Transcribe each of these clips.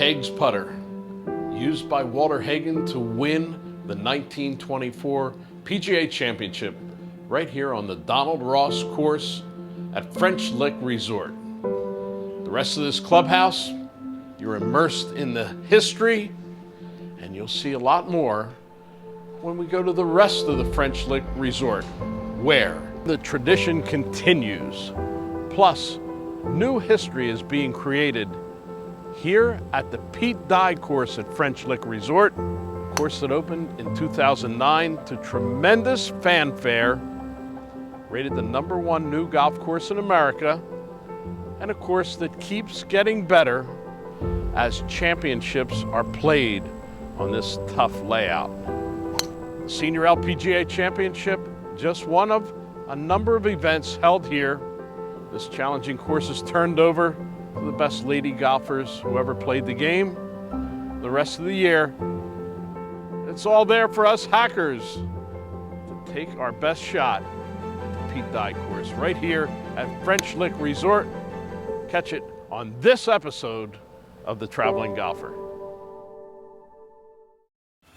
Haig's putter, used by Walter Hagan to win the 1924 PGA Championship right here on the Donald Ross course at French Lick Resort. The rest of this clubhouse, you're immersed in the history, and you'll see a lot more when we go to the rest of the French Lick Resort, where the tradition continues. Plus, new history is being created here at the Pete Dye course at French Lick Resort, a course that opened in 2009 to tremendous fanfare, rated the #1 new golf course in America, and a course that keeps getting better as championships are played on this tough layout. The Senior LPGA Championship, just one of a number of events held here. This challenging course is turned over to the best lady golfers who ever played the game. The rest of the year, it's all there for us hackers to take our best shot at the Pete Dye course right here at French Lick Resort. Catch it on this episode of The Traveling Golfer.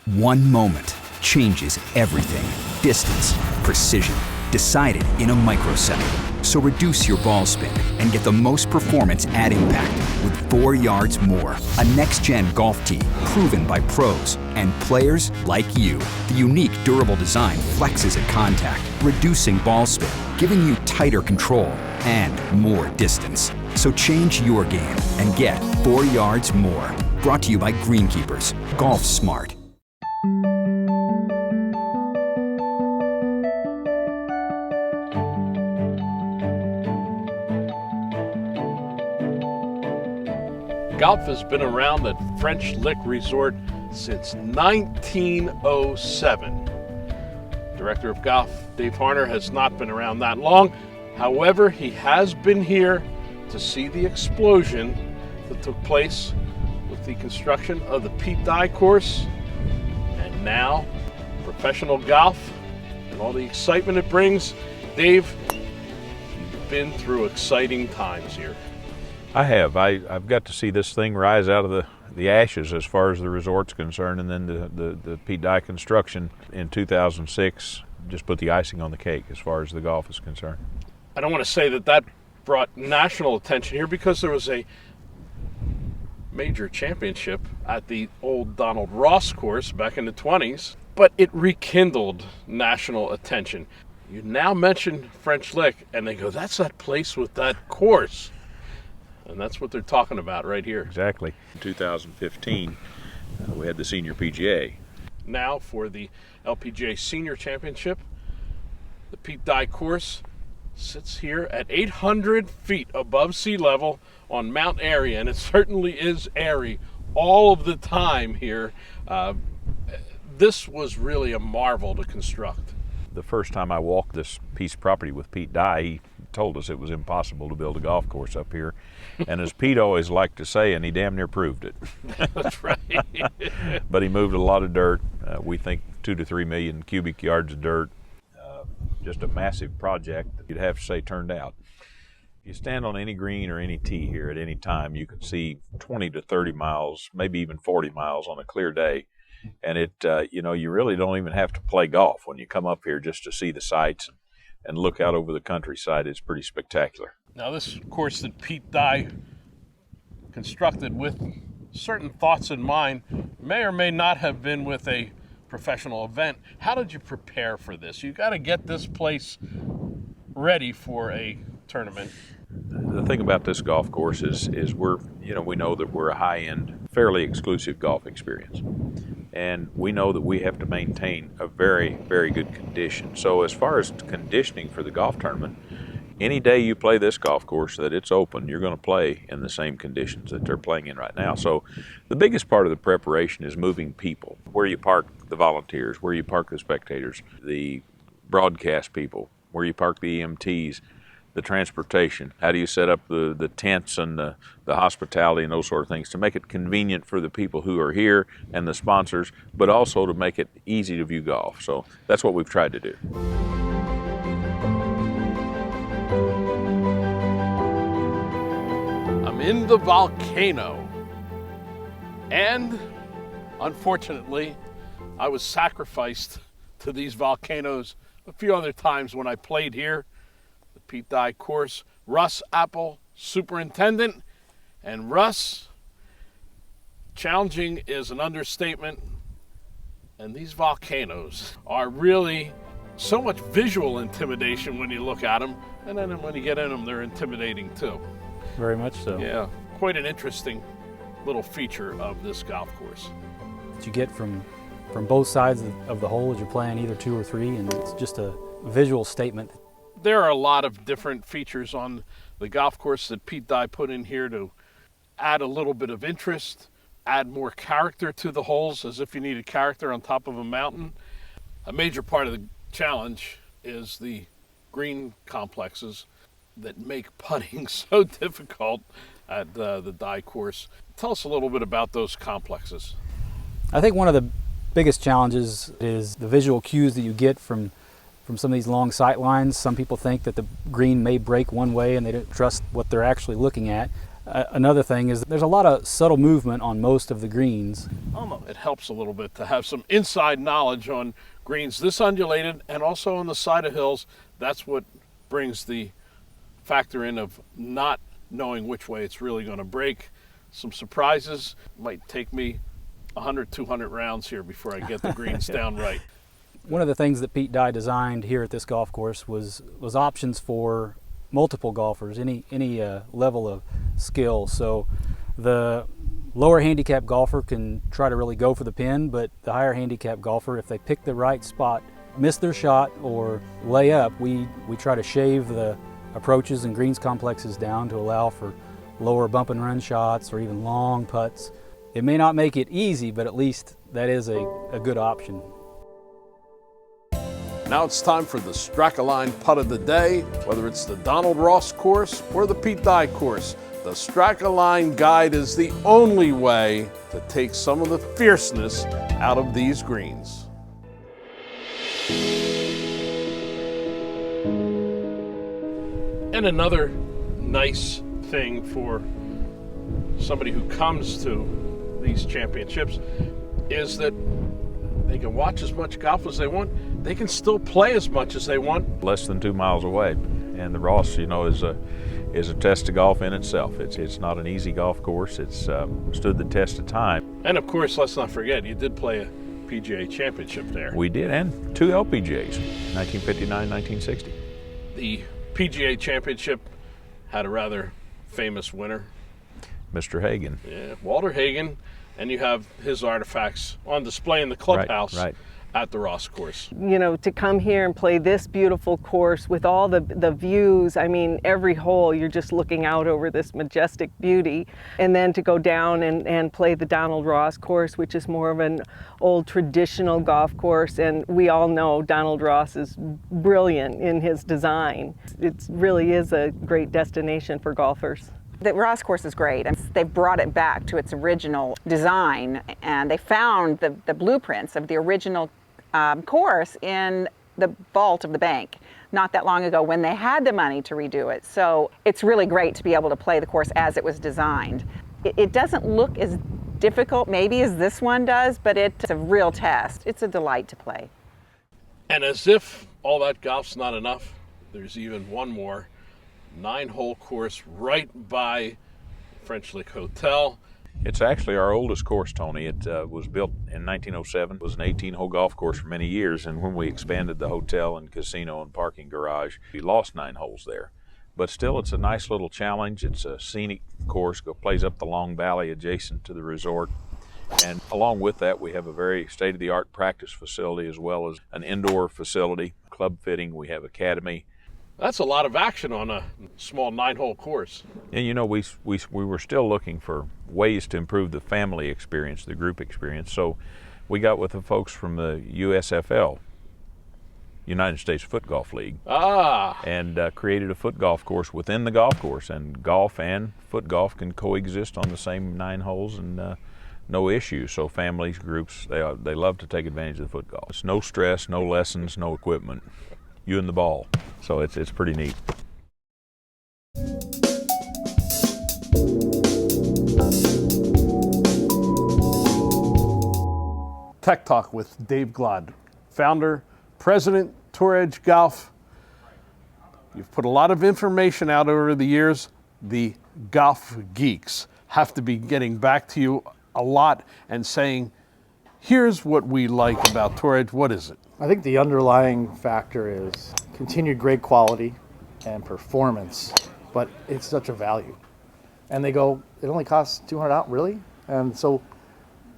One moment changes everything. Distance, precision, decided in a microsecond. So reduce your ball spin and get the most performance at impact with 4 yards more. A next-gen golf tee proven by pros and players like you. The unique durable design flexes at contact, reducing ball spin, giving you tighter control and more distance. So change your game and get 4 yards more. Brought to you by Greenkeepers. Golf smart. Golf has been around at French Lick Resort since 1907. Director of Golf Dave Harner has not been around that long. However, he has been here to see the explosion that took place with the construction of the Pete Dye course, and now professional golf and all the excitement it brings. Dave, you've been through exciting times here. I have. I've got to see this thing rise out of the ashes as far as the resort's concerned, and then the Pete Dye construction in 2006 just put the icing on the cake as far as the golf is concerned. I don't want to say that brought national attention here because there was a major championship at the old Donald Ross course back in the 20s, but it rekindled national attention. You now mention French Lick, and they go, that's that place with that course. And that's what they're talking about right here. Exactly. In 2015, we had the Senior PGA. Now for the LPGA Senior Championship, the Pete Dye course sits here at 800 feet above sea level on Mount Airy, and it certainly is airy all of the time here. This was really a marvel to construct. The first time I walked this piece of property with Pete Dye, he told us it was impossible to build a golf course up here. And as Pete always liked to say, and he damn near proved it. That's right. But he moved a lot of dirt. We think 2 to 3 million cubic yards of dirt. Just a massive project that you'd have to say turned out. If you stand on any green or any tee here at any time, you can see 20 to 30 miles, maybe even 40 miles on a clear day. And you really don't even have to play golf when you come up here just to see the sights and look out over the countryside. It's pretty spectacular. Now this course that Pete Dye constructed with certain thoughts in mind may or may not have been with a professional event. How did you prepare for this? You got to get this place ready for a tournament. The thing about this golf course is we know that we're a high-end, fairly exclusive golf experience. And we know that we have to maintain a very, very good condition. So as far as conditioning for the golf tournament, any day you play this golf course that it's open, you're going to play in the same conditions that they're playing in right now. So the biggest part of the preparation is moving people. Where you park the volunteers, where you park the spectators, the broadcast people, where you park the EMTs, the transportation. How do you set up the tents and the hospitality and those sort of things to make it convenient for the people who are here and the sponsors, but also to make it easy to view golf. So that's what we've tried to do. I'm in the volcano And unfortunately, I was sacrificed to these volcanoes a few other times when I played here. The Pete Dye course, Russ Apple, Superintendent. And Russ, challenging is an understatement. And these volcanoes are really so much visual intimidation when you look at them. And then when you get in them, they're intimidating too. Very much so. Yeah, quite an interesting little feature of this golf course. That you get from both sides of the hole as you're playing either 2 or 3, and it's just a visual statement. There are a lot of different features on the golf course that Pete Dye put in here to add a little bit of interest, add more character to the holes, as if you needed character on top of a mountain. A major part of the challenge is the green complexes that make putting so difficult at the Dye course. Tell us a little bit about those complexes. I think one of the biggest challenges is the visual cues that you get from some of these long sight lines. Some people think that the green may break one way and they don't trust what they're actually looking at. Another thing is there's a lot of subtle movement on most of the greens. It helps a little bit to have some inside knowledge on greens this undulated and also on the side of hills. That's what brings the factor in of not knowing which way it's really going to break. Some surprises. Might take me 100, 200 rounds here before I get the greens down right. One of the things that Pete Dye designed here at this golf course was options for multiple golfers, any level of skill. So the lower handicap golfer can try to really go for the pin, but the higher handicap golfer, if they pick the right spot, miss their shot or lay up, we try to shave the approaches and greens complexes down to allow for lower bump and run shots or even long putts. It may not make it easy, but at least that is a good option. Now it's time for the Strackaline putt of the day. Whether it's the Donald Ross course or the Pete Dye course, the Strackaline guide is the only way to take some of the fierceness out of these greens. And another nice thing for somebody who comes to these championships is that they can watch as much golf as they want. They can still play as much as they want. Less than 2 miles away, and the Ross, is a test of golf in itself. It's not an easy golf course. It's stood the test of time. And of course, let's not forget, you did play a PGA Championship there. We did, and 2 LPGAs, 1959, 1960. The PGA Championship had a rather famous winner. Mr. Hagan. Yeah, Walter Hagan, and you have his artifacts on display in the clubhouse right. at the Ross course. To come here and play this beautiful course with all the views, I mean, every hole you're just looking out over this majestic beauty, and then to go down and play the Donald Ross course, which is more of an old traditional golf course, and we all know Donald Ross is brilliant in his design. It really is a great destination for golfers. The Ross course is great. They've brought it back to its original design, and they found the blueprints of the original course in the vault of the bank not that long ago when they had the money to redo it. So it's really great to be able to play the course as it was designed. It doesn't look as difficult maybe as this one does, but it's a real test. It's a delight to play. And as if all that golf's not enough, there's even one more 9-hole course right by French Lick Hotel. It's actually our oldest course, Tony. It was built in 1907. It was an 18-hole golf course for many years, and when we expanded the hotel and casino and parking garage, we lost 9 holes there. But still, it's a nice little challenge. It's a scenic course, plays up the long valley adjacent to the resort. And along with that, we have a very state-of-the-art practice facility as well as an indoor facility, club fitting. We have academy. That's a lot of action on a small 9-hole course. And we were still looking for ways to improve the family experience, the group experience. So we got with the folks from the USFL, United States Foot Golf League, and created a foot golf course within the golf course. And golf and foot golf can coexist on the same 9 holes and no issues. So families, groups, they love to take advantage of the foot golf. It's no stress, no lessons, no equipment. You and the ball. So it's pretty neat. Tech Talk with Dave Glod, founder, president, Tour Edge Golf. You've put a lot of information out over the years. The golf geeks have to be getting back to you a lot and saying, here's what we like about Tour Edge. What is it? I think the underlying factor is continued great quality and performance, but it's such a value. And they go, it only costs $200, really? And so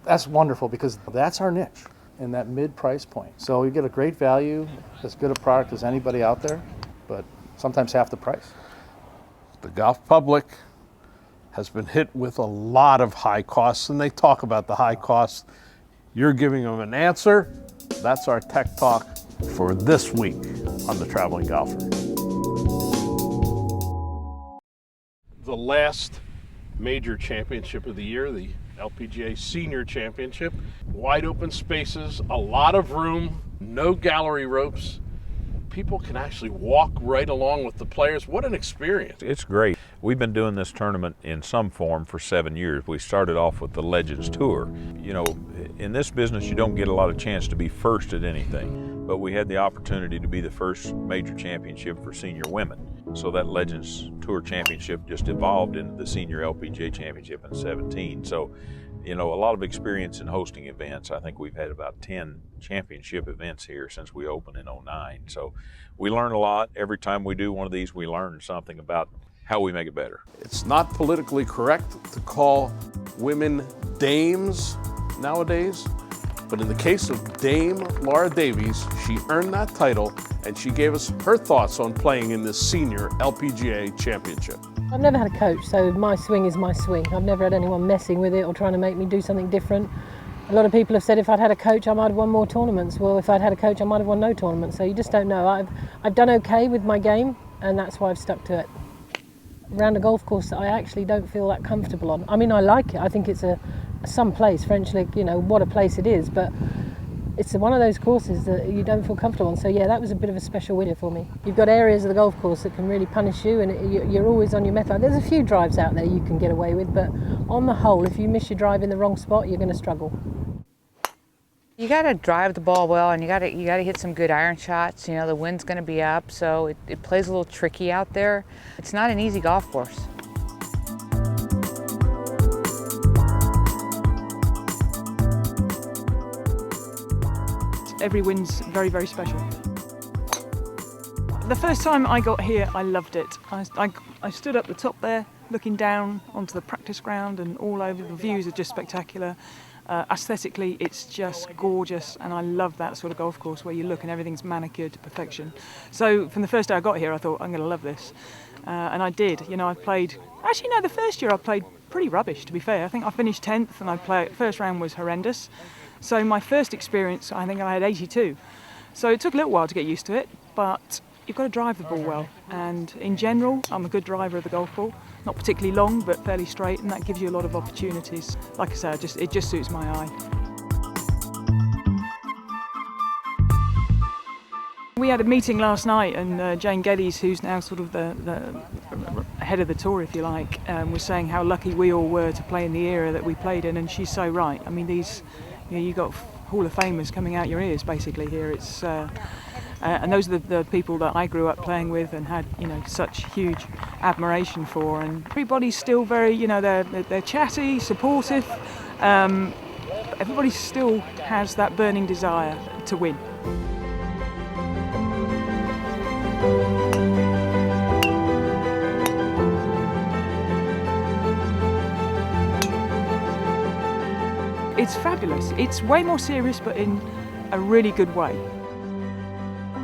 that's wonderful because that's our niche in that mid-price point. So you get a great value, as good a product as anybody out there, but sometimes half the price. The golf public has been hit with a lot of high costs, and they talk about the high costs. You're giving them an answer. That's our Tech Talk for this week on The Traveling Golfer. The last major championship of the year, the LPGA Senior Championship. Wide open spaces, a lot of room, no gallery ropes. People can actually walk right along with the players. What an experience. It's great. We've been doing this tournament in some form for 7 years. We started off with the Legends Tour. You know, in this business, you don't get a lot of chance to be first at anything, but we had the opportunity to be the first major championship for senior women. So that Legends Tour Championship just evolved into the Senior LPGA Championship in 17. So, you know, a lot of experience in hosting events. I think we've had about 10 championship events here since we opened in 09. So we learn a lot. Every time we do one of these, we learn something about how we make it better. It's not politically correct to call women dames nowadays, but in the case of Dame Laura Davies, she earned that title, and she gave us her thoughts on playing in this Senior LPGA Championship. I've never had a coach, so my swing is my swing. I've never had anyone messing with it or trying to make me do something different. A lot of people have said if I'd had a coach, I might have won more tournaments. Well, if I'd had a coach, I might have won no tournaments. So you just don't know. I've done okay with my game, and that's why I've stuck to it. Around a golf course that I actually don't feel that comfortable on. I mean, I like it. I think it's some place, French Lick, you know, what a place it is, but it's one of those courses that you don't feel comfortable on. So yeah, that was a bit of a special winner for me. You've got areas of the golf course that can really punish you, and you're always on your method. There's a few drives out there you can get away with, but on the whole, if you miss your drive in the wrong spot, you're going to struggle. You got to drive the ball well, and you got to hit some good iron shots. You know, the wind's going to be up, so it plays a little tricky out there. It's not an easy golf course. Every win's very, very special. The first time I got here, I loved it. I stood up the top there, looking down onto the practice ground, and all over. The views are just spectacular. Aesthetically, it's just gorgeous, and I love that sort of golf course where you look and everything's manicured to perfection. So from the first day I got here, I thought, I'm going to love this. And I did. You know, I played... Actually, no, the first year I played pretty rubbish, to be fair. I think I finished 10th, and first round was horrendous. So my first experience, I think I had 82. So it took a little while to get used to it, but you've got to drive the ball well. And in general, I'm a good driver of the golf ball. Not particularly long, but fairly straight, and that gives you a lot of opportunities. Like I said, it just suits my eye. We had a meeting last night, and Jane Geddes, who's now sort of the head of the tour, if you like, was saying how lucky we all were to play in the era that we played in, and she's so right. I mean, you got Hall of Famers coming out your ears basically here. It's and those are the people that I grew up playing with and had, you know, such huge admiration for. And everybody's still very, you know, they're chatty, supportive. Everybody still has that burning desire to win. It's fabulous. It's way more serious, but in a really good way.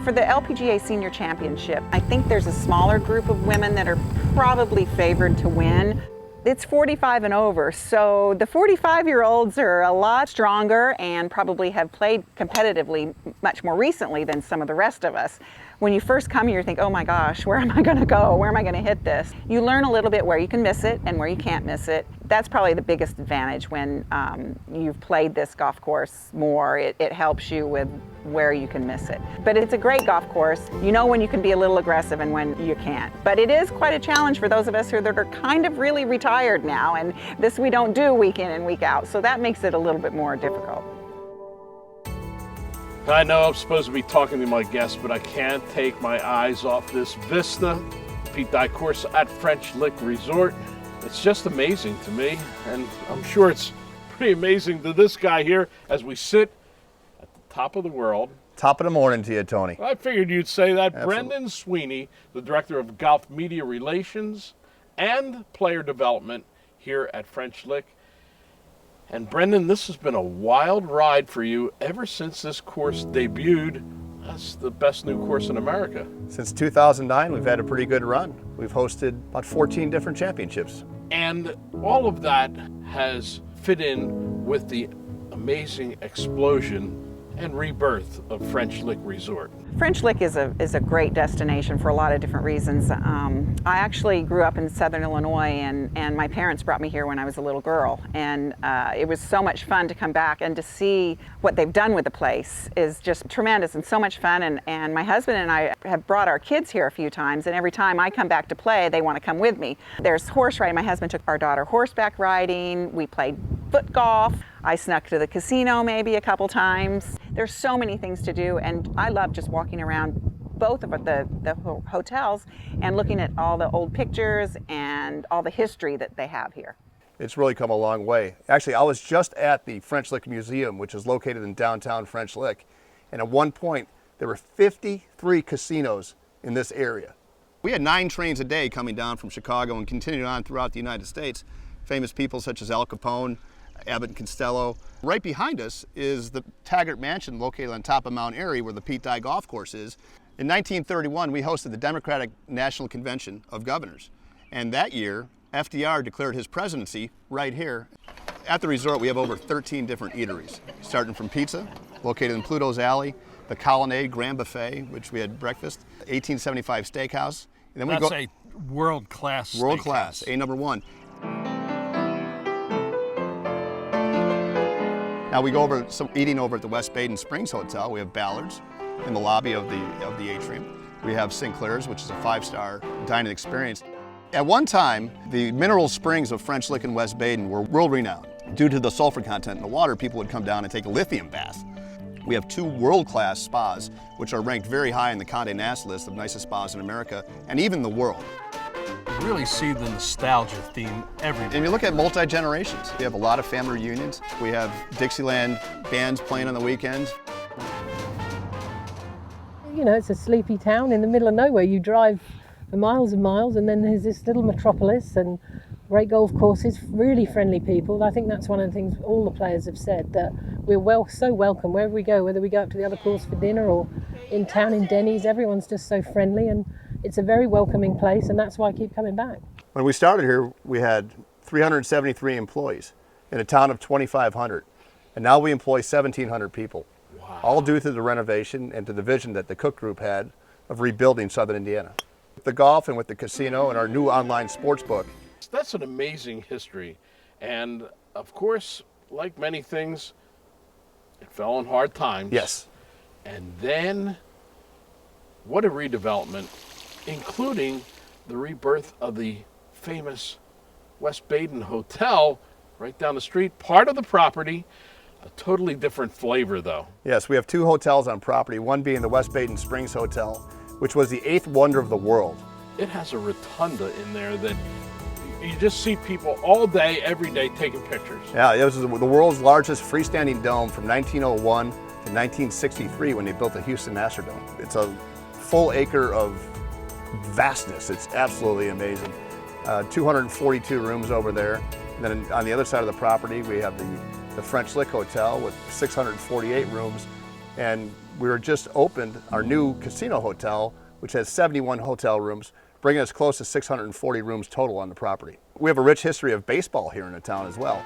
For the LPGA Senior Championship, I think there's a smaller group of women that are probably favored to win. It's 45 and over, so the 45-year-olds are a lot stronger and probably have played competitively much more recently than some of the rest of us. When you first come here, you think, oh my gosh, where am I going to go? Where am I going to hit this? You learn a little bit where you can miss it and where you can't miss it. That's probably the biggest advantage when you've played this golf course more. It helps you with where you can miss it. But it's a great golf course. You know when you can be a little aggressive and when you can't. But it is quite a challenge for those of us that are kind of really retired now, and this we don't do week in and week out. So that makes it a little bit more difficult. I know I'm supposed to be talking to my guests, but I can't take my eyes off this vista. Pete Dye course at French Lick Resort. It's just amazing to me, and I'm sure it's pretty amazing to this guy here as we sit at the top of the world. Top of the morning to you, Tony. I figured you'd say that. Absolutely. Brendan Sweeney, the Director of Golf Media Relations and Player Development here at French Lick. And Brendan, this has been a wild ride for you ever since this course debuted as the best new course in America. Since 2009, we've had a pretty good run. We've hosted about 14 different championships. And all of that has fit in with the amazing explosion and rebirth of French Lick Resort. French Lick is a great destination for a lot of different reasons. I actually grew up in Southern Illinois, and my parents brought me here when I was a little girl. And it was so much fun to come back and to see what they've done with the place is just tremendous and so much fun. And my husband and I have brought our kids here a few times, and every time I come back to play, they want to come with me. There's horse riding. My husband took our daughter horseback riding. We played foot golf. I snuck to the casino maybe a couple times. There's so many things to do, and I love just walking around both of the hotels and looking at all the old pictures and all the history that they have here. It's really come a long way. Actually, I was just at the French Lick Museum, which is located in downtown French Lick, and at one point there were 53 casinos in this area. We had 9 trains a day coming down from Chicago and continuing on throughout the United States. Famous people such as Al Capone, Abbott and Costello. Right behind us is the Taggart Mansion located on top of Mount Airy where the Pete Dye Golf Course is. In 1931, we hosted the Democratic National Convention of Governors. And that year, FDR declared his presidency right here. At the resort, we have over 13 different eateries, starting from pizza, located in Pluto's Alley, the Colonnade Grand Buffet, which we had breakfast, 1875 Steakhouse. And then That's a world-class steakhouse. World-class, #1. Now we go over some eating over at the West Baden Springs Hotel. We have Ballards in the lobby of the atrium. We have Sinclair's, which is a 5-star dining experience. At one time, the mineral springs of French Lick and West Baden were world-renowned. Due to the sulfur content in the water, people would come down and take a lithium bath. We have 2 world-class spas, which are ranked very high in the Condé Nast list of nicest spas in America and even the world. You really see the nostalgia theme everywhere. And you look at multi-generations. We have a lot of family reunions. We have Dixieland bands playing on the weekends. You know, it's a sleepy town in the middle of nowhere. You drive for miles and miles, and then there's this little metropolis and great golf courses, really friendly people. I think that's one of the things all the players have said, that we're so welcome wherever we go, whether we go up to the other course for dinner or in town in Denny's. Everyone's just so friendly, and it's a very welcoming place, and that's why I keep coming back. When we started here, we had 373 employees in a town of 2,500, and now we employ 1,700 people. Wow. All due to the renovation and to the vision that the Cook Group had of rebuilding Southern Indiana. With the golf and with the casino and our new online sports book. That's an amazing history, and of course, like many things, it fell on hard times. Yes. And then, what a redevelopment, including the rebirth of the famous West Baden Hotel right down the street, part of the property, a totally different flavor though. Yes, we have 2 hotels on property, one being the West Baden Springs Hotel, which was the 8th wonder of the world. It has a rotunda in there that you just see people all day, every day taking pictures. Yeah, it was the world's largest freestanding dome from 1901 to 1963 when they built the Houston Astrodome. It's a full acre of vastness. It's absolutely amazing. 242 rooms over there. And then on the other side of the property, we have the French Lick Hotel with 648 rooms. And we were just opened our new casino hotel, which has 71 hotel rooms, bringing us close to 640 rooms total on the property. We have a rich history of baseball here in the town as well.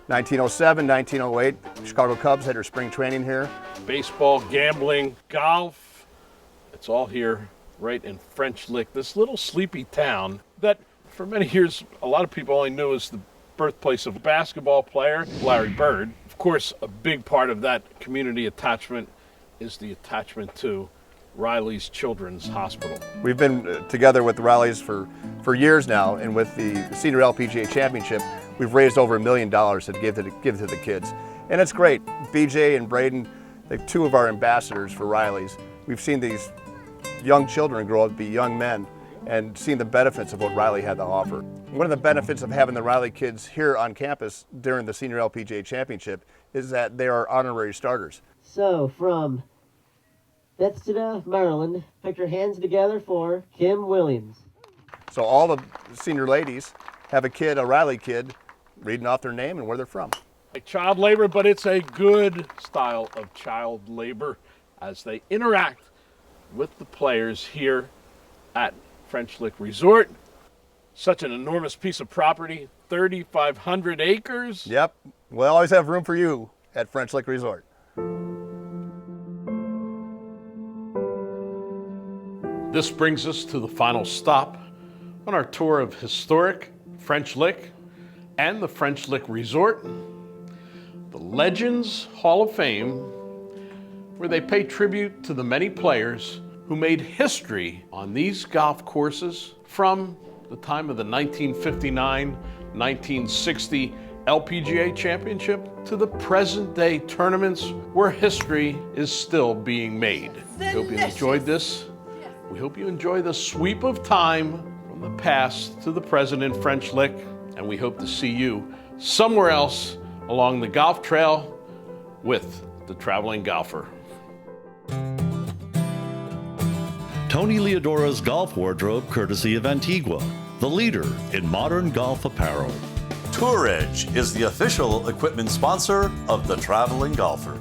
1907, 1908, Chicago Cubs had their spring training here. Baseball, gambling, golf, it's all here right in French Lick, this little sleepy town that for many years a lot of people only knew as the birthplace of a basketball player, Larry Bird. Of course, a big part of that community attachment is the attachment to Riley's Children's Hospital. We've been together with the Rileys for years now, and with the Senior LPGA Championship, we've raised over $1 million to give to the kids. And it's great. BJ and Braden, They're two of our ambassadors for Riley's. We've seen these young children grow up to be young men and seen the benefits of what Riley had to offer. One of the benefits of having the Riley kids here on campus during the Senior LPGA Championship is that they are honorary starters. So from Bethesda, Maryland, put your hands together for Kim Williams. So all the senior ladies have a kid, a Riley kid, reading off their name and where they're from. Like child labor, but it's a good style of child labor as they interact with the players here at French Lick Resort. Such an enormous piece of property, 3,500 acres. Yep, we'll always have room for you at French Lick Resort. This brings us to the final stop on our tour of historic French Lick and the French Lick Resort, the Legends Hall of Fame, where they pay tribute to the many players who made history on these golf courses from the time of the 1959-1960 LPGA Championship to the present day tournaments where history is still being made. We hope you enjoyed this. We hope you enjoy the sweep of time from the past to the present in French Lick, and we hope to see you somewhere else along the golf trail with the Traveling Golfer. Tony Leodora's golf wardrobe, courtesy of Antigua, the leader in modern golf apparel. Tour Edge is the official equipment sponsor of the Traveling Golfer.